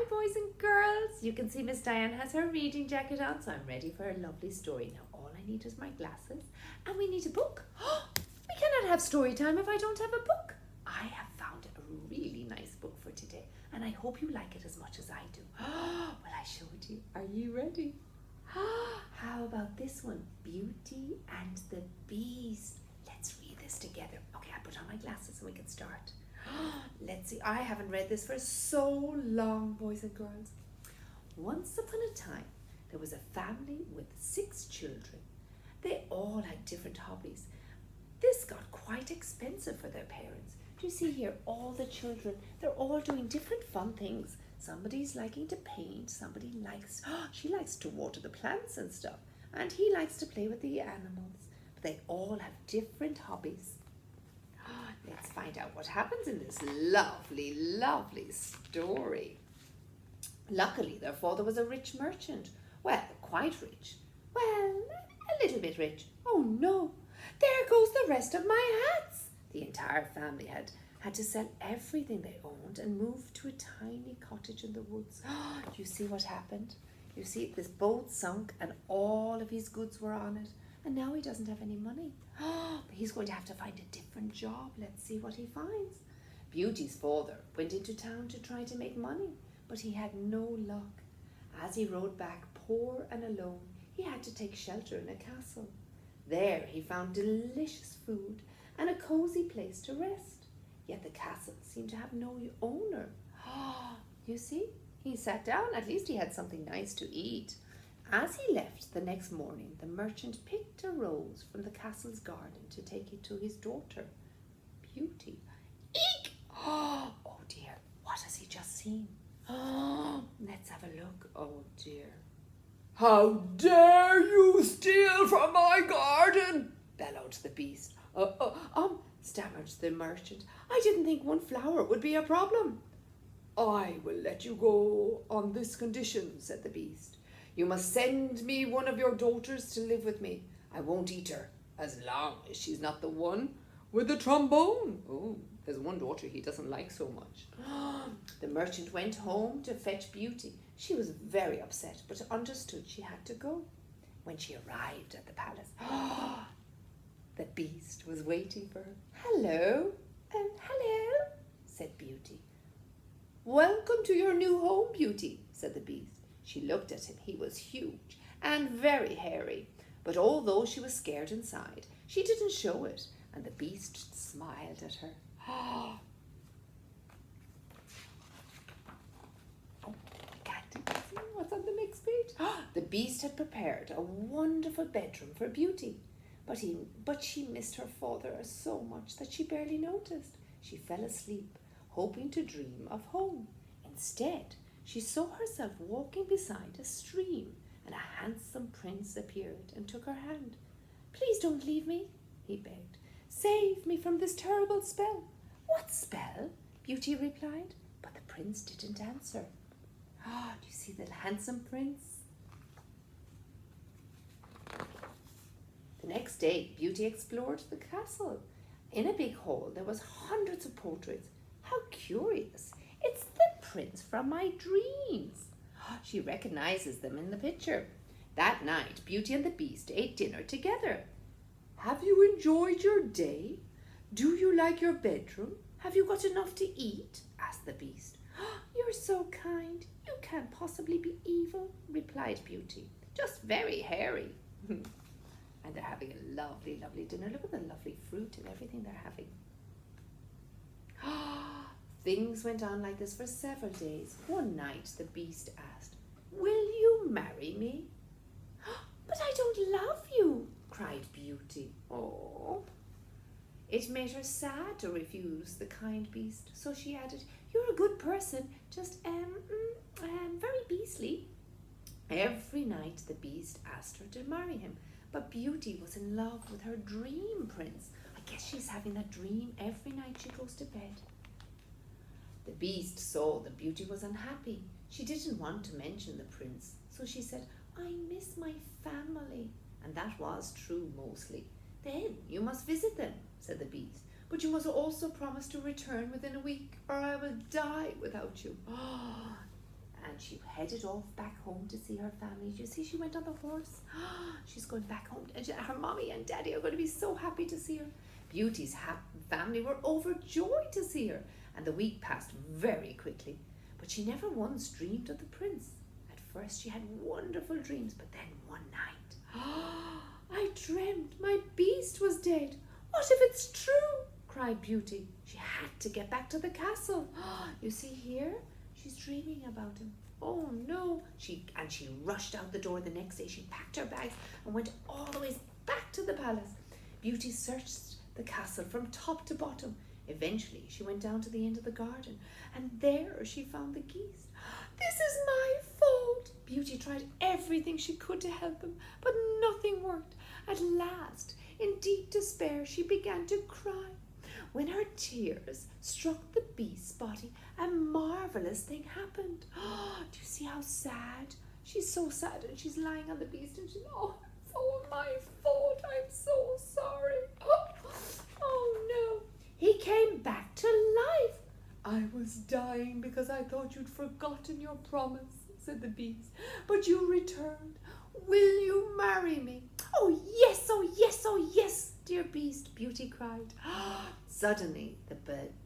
boys and girls. You can see Miss Diane has her reading jacket on, so I'm ready for a lovely story. Now, all I need is my glasses, and we need a book. We cannot have story time if I don't have a book. I have found a really nice book for today, and I hope you like it as much as I do. Well, I showed you. Are you ready? How about this one? Beauty and the Beast. Let's read this together. Okay, I put on my glasses and we can start. Let's see. I haven't read this for so long, boys and girls. Once upon a time, there was a family with 6 children. They all had different hobbies. This got quite expensive for their parents. Do you see here, all the children, they're all doing different fun things. Somebody's liking to paint, somebody likes, she likes to water the plants and stuff, and he likes to play with the animals. But they all have different hobbies. Let's find out what happens in this lovely, lovely story. Luckily, their father was a rich merchant. Well, quite rich. Well, a little bit rich. Oh no, there goes the rest of my hats. The entire family had to sell everything they owned and move to a tiny cottage in the woods. You see what happened? You see, this boat sunk and all of his goods were on it. And now he doesn't have any money. He's going to have to find a different job. Let's see what he finds. Beauty's father went into town to try to make money, but he had no luck. As he rode back poor and alone, he had to take shelter in a castle. There he found delicious food and a cozy place to rest. Yet the castle seemed to have no owner. You see, he sat down. At least he had something nice to eat. As he left the next morning, the merchant picked a rose from the castle's garden to take it to his daughter, Beauty. Eek! Oh dear, what has he just seen? Let's have a look. Oh dear. How dare you steal from my garden? Bellowed the Beast. Stammered the merchant. I didn't think one flower would be a problem. I will let you go on this condition, said the Beast. You must send me one of your daughters to live with me. I won't eat her, as long as she's not the one with the trombone. Oh, there's one daughter he doesn't like so much. The merchant went home to fetch Beauty. She was very upset, but understood she had to go. When she arrived at the palace, the Beast was waiting for her. Hello, said Beauty. Welcome to your new home, Beauty, said the Beast. She looked at him. He was huge and very hairy, but although she was scared inside, she didn't show it, and the Beast smiled at her. Oh, I can't see what's on the next page. The Beast had prepared a wonderful bedroom for Beauty, but she missed her father so much that she barely noticed. She fell asleep, hoping to dream of home. Instead, she saw herself walking beside a stream, and a handsome prince appeared and took her hand. Please don't leave me, he begged. Save me from this terrible spell. What spell? Beauty replied, but the prince didn't answer. Do you see the handsome prince? The next day, Beauty explored the castle. In a big hall, there was hundreds of portraits. How curious. It's the prince from my dreams. She recognizes them in the picture. That night, Beauty and the Beast ate dinner together. Have you enjoyed your day? Do you like your bedroom? Have you got enough to eat? Asked the Beast. You're so kind. You can't possibly be evil, replied Beauty. Just very hairy. And they're having a lovely, lovely dinner. Look at the lovely fruit and everything they're having. Things went on like this for several days. One night the Beast asked, Will you marry me? But I don't love you, cried Beauty. Oh. It made her sad to refuse the kind Beast, so she added, You're a good person, just very beastly. Every night the Beast asked her to marry him, but Beauty was in love with her dream prince. I guess she's having that dream every night she goes to bed. The Beast saw that Beauty was unhappy. She didn't want to mention the prince, so she said, I miss my family. And that was true mostly. Then you must visit them, said the Beast. But you must also promise to return within a week, or I will die without you. and she headed off back home to see her family. You see, she went on the horse. She's going back home, and her mommy and daddy are going to be so happy to see her. Beauty's family were overjoyed to see her, and the week passed very quickly. But she never once dreamed of the prince. At first she had wonderful dreams, but then one night, I dreamt my beast was dead. What if it's true? Cried Beauty. She had to get back to the castle. You see here, she's dreaming about him. Oh no! She rushed out the door the next day. She packed her bags and went all the way back to the palace. Beauty searched the castle from top to bottom. Eventually, she went down to the end of the garden, and there she found the geese. This is my fault! Beauty tried everything she could to help him, but nothing worked. At last, in deep despair, she began to cry. When her tears struck the beast's body, a marvelous thing happened. Do you see how sad? She's so sad, and she's lying on the beast, and she's, it's all my fault. I'm so sorry. Oh no. He came back to life. I was dying because I thought you'd forgotten your promise, said the beast. But you returned. Will you marry me? Oh yes, oh yes, oh yes, dear beast, Beauty cried. Suddenly the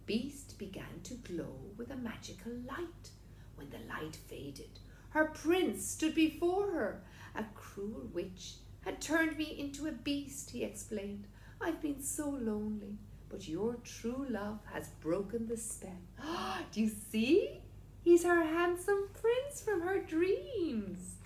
beast began to glow with a magical light. When the light faded, her prince stood before her. A cruel witch had turned me into a beast, he explained. I've been so lonely, but your true love has broken the spell. Do you see? He's her handsome prince from her dreams.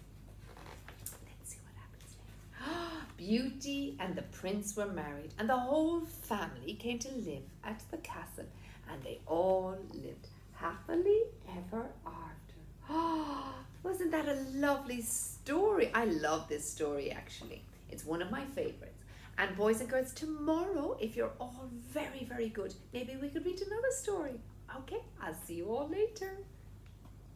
Let's see what happens next. Beauty and the prince were married, and the whole family came to live at the castle, and they all lived happily ever after. Wasn't that a lovely story? I love this story, actually. It's one of my favorites. And boys and girls, tomorrow, if you're all very, very good, maybe we could read another story. Okay, I'll see you all later.